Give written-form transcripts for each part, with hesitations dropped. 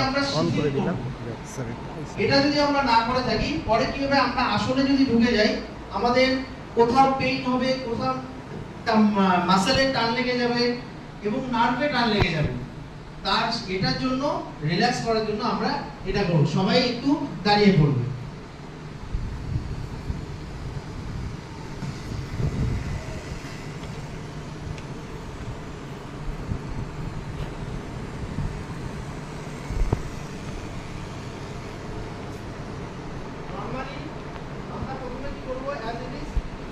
আমরা অন করে দিলাম। এটা যদি আমরা না করে থাকি পরে কি হবে, আমরা আসলে যদি ঢুকে যাই আমাদের কোথাও পেইন হবে, কোথাও মাসেলে টান লেগে যাবে এবং নার্ভে টান লেগে যাবে। তার এটার জন্য রিল্যাক্স করার জন্য আমরা এটা করব। সবাই একটু দাঁড়িয়ে পড়বে। নরমালি আমরা প্রথমে কি করব, as it is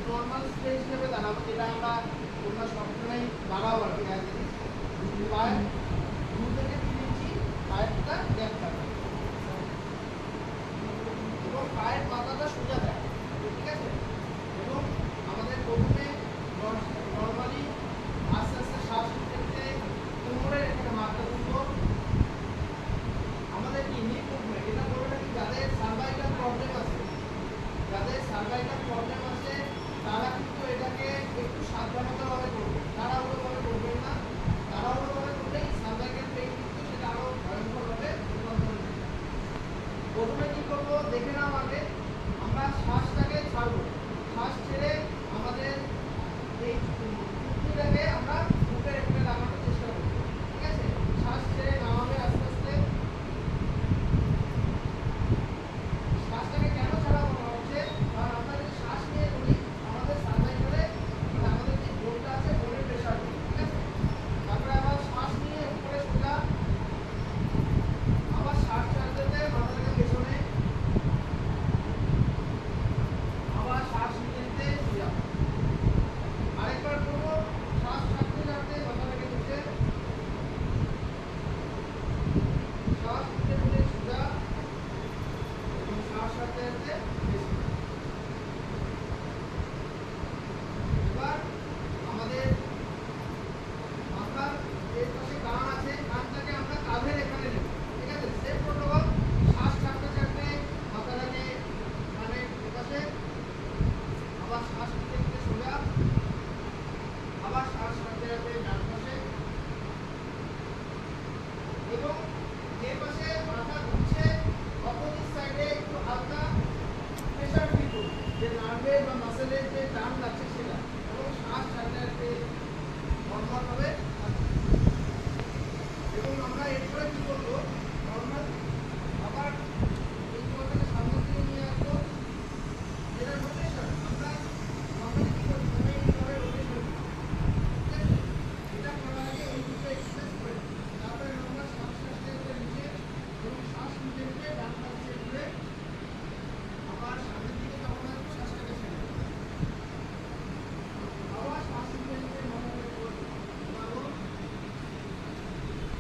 normal stretch হিসেবে দাঁড়াবো, যেটা আমরা তোমরা সবসময় দাঁড়াও আর কি। অ্যাজ ইট ইজ পায়ে 2 থেকে 3 ইঞ্চি পায়েরটা গ্যাপ থাকবে এবং পায়ের পাতাটা সোজা থাকে, ঠিক আছে। এবং আমাদের প্রথমে নরমালি আস্তে আস্তে শ্বাস নিতে কোমরের এখানে মাথা তুলবো। আমাদের কি নিপ মুভমেন্ট এটা করবে নাকি যাদের সার্ভাইকাল প্রবলেম আছে, তারা কিন্তু এটাকে একটু সাবধানতাভাবে করবে, তাড়াহুড়োভাবে করবেন না। তাড়াহুড়োভাবে করলেই সার্ভাইকাল পেইন কিন্তু সেটা আরো ভয়ঙ্করভাবে রূপান্তরিত হবে। প্রথমে কি করবো দেখে নাও আগে, আমরা শ্বাসটাকে ছাড়বো। শ্বাস ছেড়ে আমাদের এই চুক্তিটাকে আমরা বুকের এখানে লাগানোর চেষ্টা করবো, ঠিক আছে। শ্বাস ছেড়ে নামাবে আস্তে আস্তে। শ্বাসটাকে কেন ছাড়া বলা হচ্ছে, কারণ আমরা যদি শ্বাস নিয়ে করি আমাদের সার্ভাইকালে আমাদের যে বোনটা আছে বোনের প্রেশার দিই, ঠিক আছে। তারপরে আবার শ্বাস নিয়ে উপরে সোজা, আবার শ্বাস ছাড়তে মাথাটাকে পেছনে, আবার শ্বাস নিতে নিতে সোজা। আরেকবার করবো, শ্বাস ছাড়তে ছাড়তে মাথাটাকে নিচে, শ্বাস নিতে নিতে সোজা এবং শ্বাস ছাড়তে ছাড়তে পেছনে। এবার আমাদের মাথার এর পাশে কান আছে, কানটাকে আমরা কাঁধের এখানে নেব, ঠিক আছে। সেম প্রোটোকল, শ্বাস ছাড়তে ছাড়তে মাথাটাকে কানের পাশে, আবার শ্বাস নিতে নিতে সোজা, আবার শ্বাস ছাড়তে ছাড়তে ডান পাশে। এবং যে পাশে মাথা ঘুরছে অপোজিট সাইডে একটু হালকা প্রেশার ফিল করুন, যে নার্ভে বা মাসেলের যে টান লাগছে সেটা, এবং শ্বাস ছাড়তে ছাড়তে নর্মালভাবে থাকবে। এবং আমরা এরপরে কি করবো, নর্মাল আবার এই জায়গাটাকে সামনের দিকে নিয়ে আসবো, যেটা রোটেশন। আমরা নর্মালি কি করি, মানে এইভাবে রোটেশন, ঠিক আছে। এটা করার আগে এই দুটো এক্সারসাইজ করে নিই। তারপরে আমরা শ্বাস ছাড়তে ছাড়তে নিচে এবং শ্বাস নিতে নিতে ডান পাশে ঘুরে আবার সামনের দিকে যখন আসবো শ্বাসটাকে ছেড়ে দেবো। আবার শ্বাস নিতে নিতে মনে করে ঘুমাবো,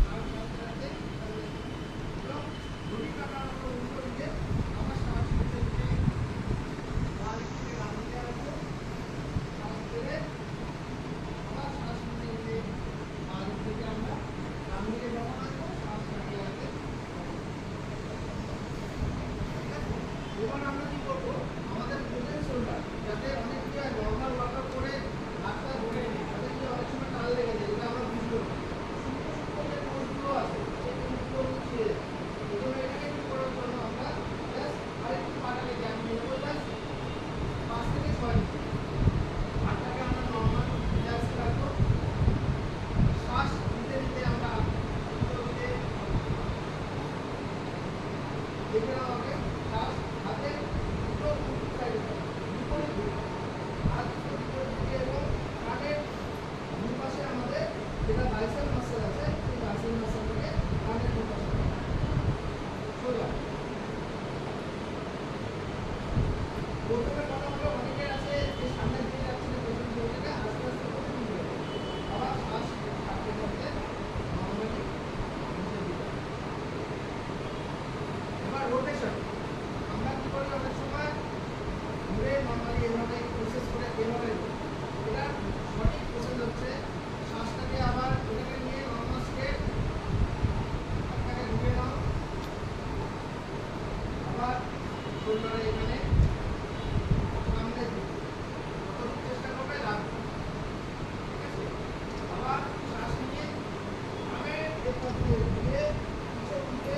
শ্বাস ছাড়তে ছাড়তে এবং ঘড়ি কাটার উপর উল্টো দিকে আবার শ্বাস নিতে নিতে বাঁ দিক থেকে ডান দিকে আসবো, শ্বাস ছেড়ে আবার শ্বাস নিতে নিতে বাঁ দিক থেকে আমরা ডান দিকে যখন আসবো শ্বাস ছাড়তে ছাড়তে। এবার আমরা কি করবো, আমাদের প্রোটেন শোল্ডার, যাতে অনেক জায়গায় নর্মাল ওয়ার্কআউট করে হাতটা ধরে নিই, তাদের যে অনেক সময় টান লেগে যায়, যেটা আমরা বুঝতে পারি। সূক্ষ্ম সূক্ষ্ম যে কোষগুলো আছে সেই কোষগুলো ছিঁড়ে যায়। এই জন্য এটাকে কি করার জন্য আমরা জাস্ট আরেকটু পাটাকে গ্যাপ নিয়ে নেবো, জাস্ট 5 থেকে 6 ইঞ্চি। হাতটাকে আমরা নর্মাল রিল্যাক্স রাখবো। শ্বাস নিতে নিতে আমরা উল্টো দিকে দেখে নেওয়া হবে। শ্বাস হাতে দুটো উল্টো সাইডে বিপরীত দিকে, হাত দুটো বিপরীত দিকে এবং কানের দুই পাশে আমাদের যেটা বাইসেপ মাসল আছে সেই বাইসেপ মাসলটাকে কানের দুই পাশে সোজা। প্রথমে কথা হলো অনেকের আছে যে সামনের দিকে যাচ্ছে না পেছন দিকে যাচ্ছে, আস্তে আস্তে করে নিয়ে যাবে। আবার শ্বাস ছাড়তে ছাড়তে নর্মালি নিচে দিকে। এবার রোটেশন আমরা কি করি, অনেক সময় ঘুরে নর্মালি এভাবে প্রসেস করে এভাবে, এটা সঠিক প্রসেস হচ্ছে শ্বাসটাকে আবার এটাকে নিয়ে নর্মাল স্টেপ, হাতটাকে ঘুরে নাও, আবার শোল্ডারে এখানে সামনের দিকে যতটুকু চেষ্টা করবে রাখবে, ঠিক আছে। আবার শ্বাস নিয়ে আমি এর মধ্যে ঘুরে পিছন দিকে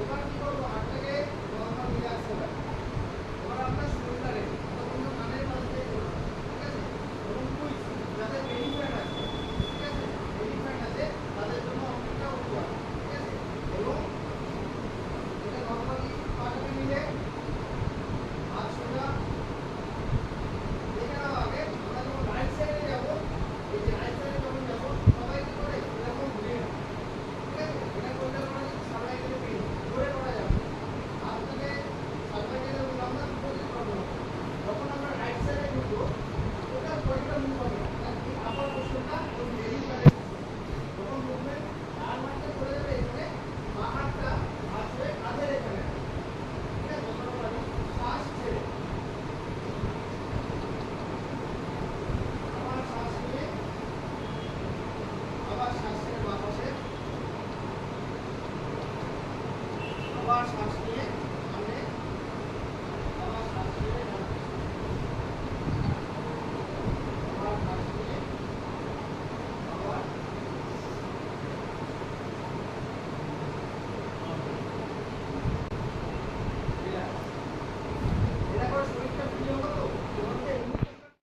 এবার কি করবো হাতটাকে নরমাল রিল্যাক্স হবে এবার আপনার শরীরটা রেখে তখন তো কানের পাশ দিয়ে করবো ঠিক আছে এবং কুইক যাদের বেলি ফ্যাট আছে ঠিক আছে বেলি ফ্যাট আছে তাদের জন্য অনেকটা উপকার ঠিক আছে এবং এটা নরমালি পাটাকে মিলে হাত সোজা দেখে নাও আগে আমরা যখন রাইট সাইডে যাবো এই যে রাইট সাইডে যখন যাবো সবাই কি করে এরকম ঘুরে না ঠিক আছে এটা করলে পরে সার্ভাইকেলে পেয়ে ঘুরে করা যাবে হাতটাকে সার্ভাইকেলে বললাম না বিপরীত করবো যখন আমরা রাইট সাইডে ঢুকবো ওটা বডিটা মুভ হবে না এই আপার পোর্শনটা ওই বেলি ফ্যাটে যখন মুভমেন্ট আর মাঠটা চলে যাবে এখানে বা হাতটা আসবে কাঁধের এখানে ঠিক আছে যখন আমরা শ্বাস ছেড়ে আবার শ্বাস নিয়ে আবার শ্বাস ছেড়ে বাঁ পাশে আবার শ্বাস নিয়ে